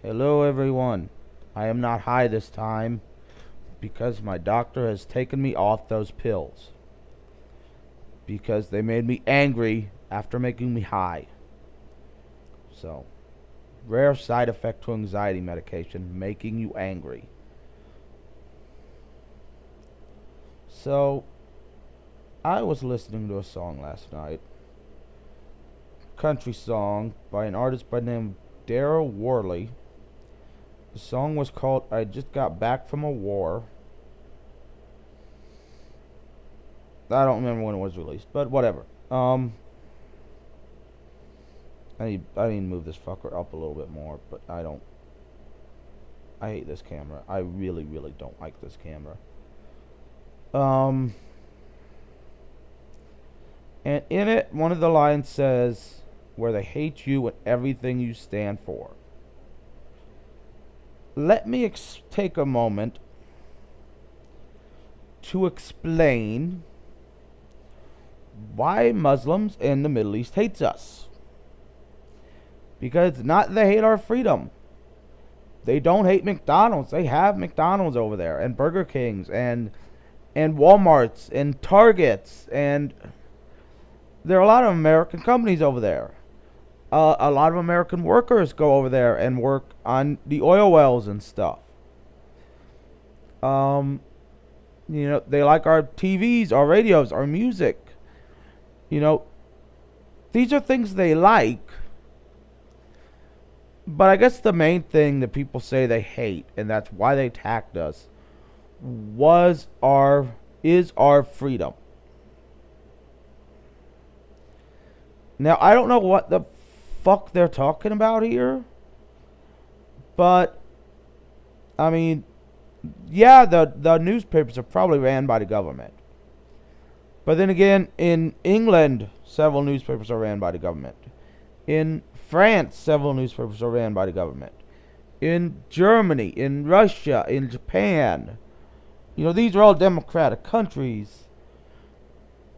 Hello, everyone. I am not high this time because my doctor has taken me off those pills because they made me angry after making me high. So, rare side effect to anxiety medication, making you angry. So, I was listening to a song last night, country song by an artist by the name of Daryl Worley. The song was called I Just Got Back from a War. I don't remember when it was released, but whatever. I need to move this fucker up a little bit more, but I hate this camera. I really, really don't like this camera. And in it, one of the lines says, where they hate you and everything you stand for. Let me take a moment to explain why Muslims in the Middle East hates us. Because it's not they hate our freedom. They don't hate McDonald's. They have McDonald's over there, and Burger Kings, and Walmarts, and Targets, and there are a lot of American companies over there. A lot of American workers go over there and work on the oil wells and stuff. They like our TVs, our radios, our music. These are things they like. But I guess the main thing that people say they hate, and that's why they attacked us, is our freedom. Now, I don't know what the fuck they're talking about here, but I mean, yeah, the newspapers are probably ran by the government. But then again, in England, several newspapers are ran by the government. In France, several newspapers are ran by the government. In Germany, in Russia, in Japan, these are all democratic countries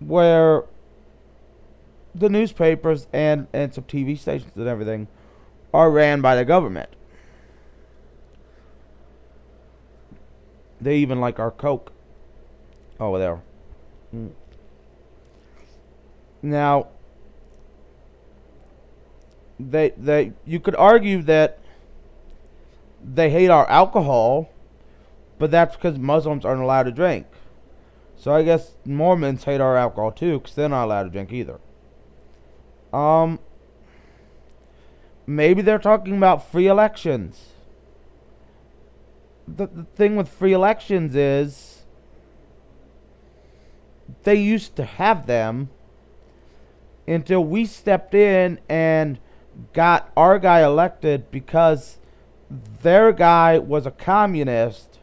where the newspapers and some TV stations and everything are ran by the government. They even like our Coke over there. Now, you could argue that they hate our alcohol, but that's because Muslims aren't allowed to drink. So I guess Mormons hate our alcohol too, because they're not allowed to drink either. Maybe they're talking about free elections. The thing with free elections is they used to have them until we stepped in and got our guy elected because their guy was a communist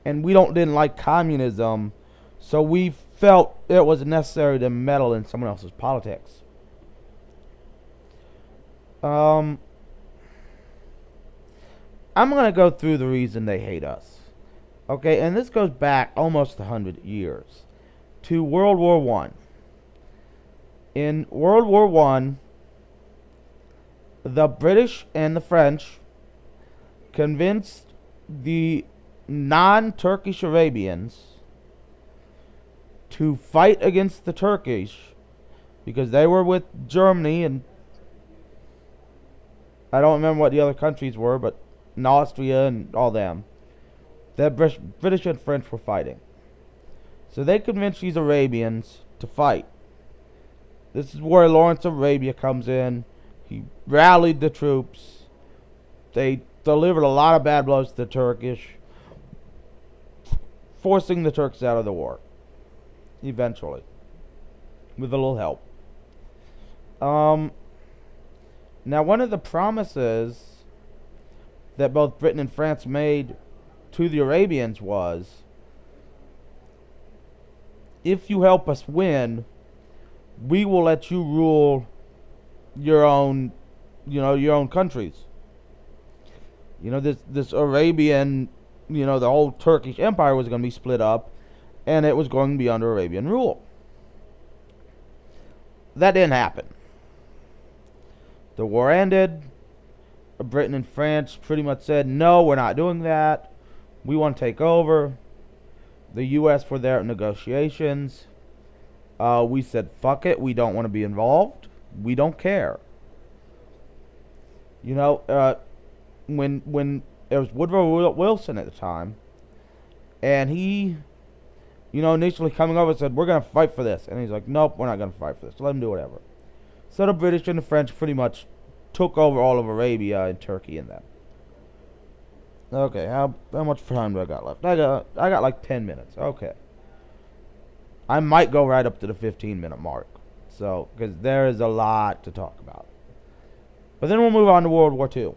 and we didn't like communism, so we felt it was necessary to meddle in someone else's politics. I'm going to go through the reason they hate us. Okay, and this goes back almost 100 years to World War One. In World War One, the British and the French convinced the non-Turkish Arabians to fight against the Turkish because they were with Germany, and I don't remember what the other countries were, but in Austria and all them. The British and French were fighting. So they convinced these Arabians to fight. This is where Lawrence of Arabia comes in. He rallied the troops. They delivered a lot of bad blows to the Turkish, forcing the Turks out of the war. Eventually. With a little help. Now, one of the promises that both Britain and France made to the Arabians was, if you help us win, we will let you rule your own countries. This Arabian, the whole Turkish Empire was going to be split up, and it was going to be under Arabian rule. That didn't happen. The war ended. Britain and France pretty much said, no, we're not doing that. We want to take over. The U.S. were there at negotiations. We said, fuck it. We don't want to be involved. We don't care. You know, when it was Woodrow Wilson at the time, and he, you know, initially coming over said, we're going to fight for this. And he's like, nope, we're not going to fight for this. Let them do whatever. So the British and the French pretty much took over all of Arabia and Turkey and them. Okay, how much time do I got left? I got like 10 minutes. Okay. I might go right up to the 15-minute mark. So, because there is a lot to talk about. But then we'll move on to World War II.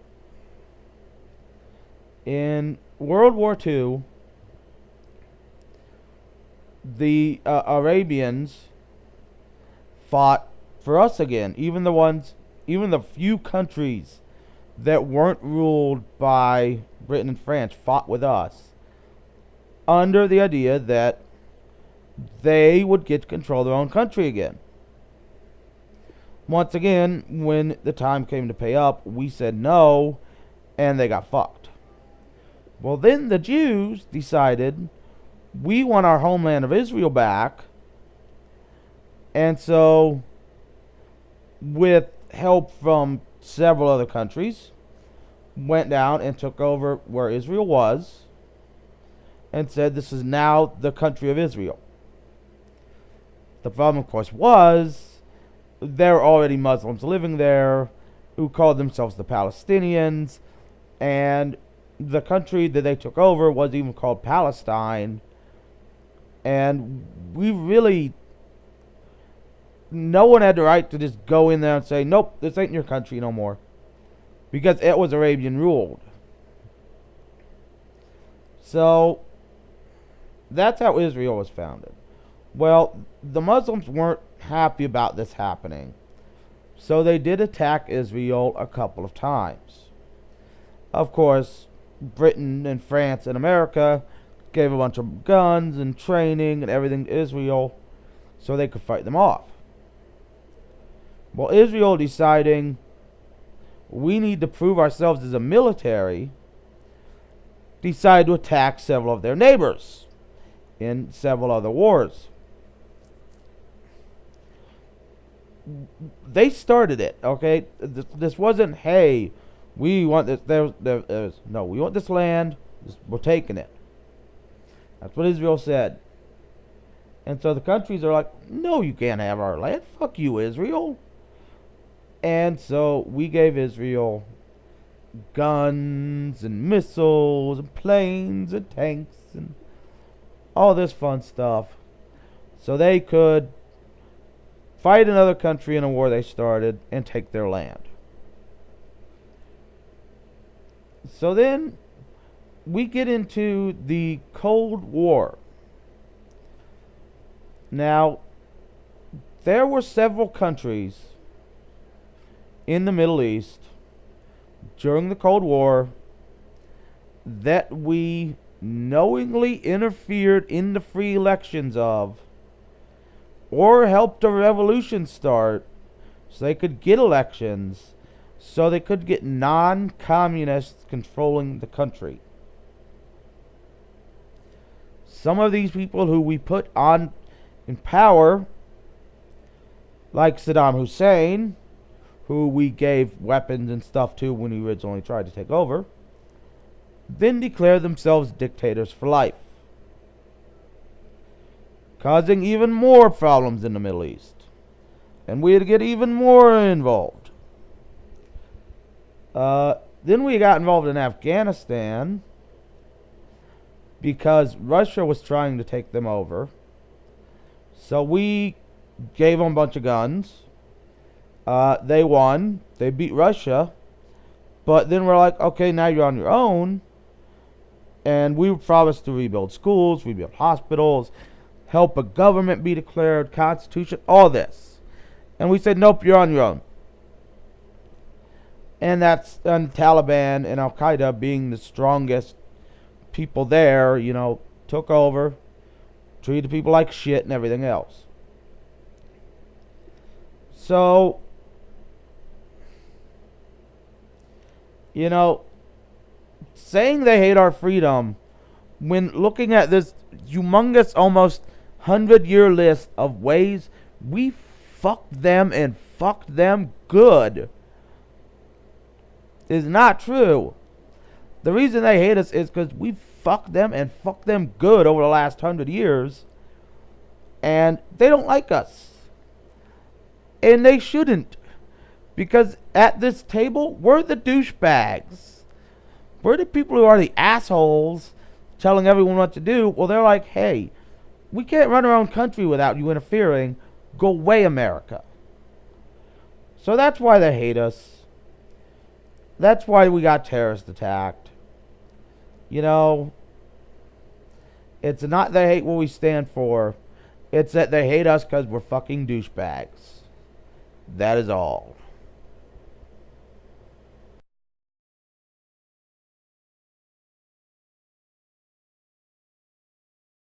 In World War II, the Arabians fought for us again. Even the few countries that weren't ruled by Britain and France fought with us under the idea that they would get control of their own country again. Once again, when the time came to pay up, we said no, and they got fucked. Well, then the Jews decided we want our homeland of Israel back, and so with help from several other countries, went down and took over where Israel was and said this is now the country of Israel. The problem, of course, was there were already Muslims living there who called themselves the Palestinians, and the country that they took over was even called Palestine, and no one had the right to just go in there and say, nope, this ain't your country no more. Because it was Arabian ruled. So, that's how Israel was founded. Well, the Muslims weren't happy about this happening. So they did attack Israel a couple of times. Of course, Britain and France and America gave a bunch of guns and training and everything to Israel so they could fight them off. Well, Israel deciding we need to prove ourselves as a military, decided to attack several of their neighbors in several other wars. They started it, okay? This wasn't, hey, we want this. No, we want this land. We're taking it. That's what Israel said. And so the countries are like, no, you can't have our land. Fuck you, Israel. And so we gave Israel guns and missiles and planes and tanks and all this fun stuff so they could fight another country in a war they started and take their land. So then we get into the Cold War. Now, there were several countries in the Middle East during the Cold War that we knowingly interfered in the free elections of or helped a revolution start so they could get elections so they could get non-communists controlling the country. Some of these people who we put on in power, like Saddam Hussein, who we gave weapons and stuff to when he originally tried to take over, then declared themselves dictators for life, causing even more problems in the Middle East. And we had to get even more involved. Then we got involved in Afghanistan because Russia was trying to take them over. So we gave them a bunch of guns. They won. They beat Russia. But then we're like, okay, now you're on your own. And we were promised to rebuild schools, rebuild hospitals, help a government be declared, constitution, all this. And we said, nope, you're on your own. And that's the Taliban and Al-Qaeda being the strongest people there, you know, took over, treated people like shit and everything else. So You know, saying they hate our freedom when looking at this humongous, almost 100-year list of ways we fucked them and fucked them good is not true. The reason they hate us is because we fucked them and fucked them good over the last 100 years. And they don't like us. And they shouldn't. Because at this table, we're the douchebags. We're the people who are the assholes telling everyone what to do. Well, they're like, hey, we can't run our own country without you interfering. Go away, America. So that's why they hate us. That's why we got terrorist attacked. You know, it's not they hate what we stand for. It's that they hate us because we're fucking douchebags. That is all.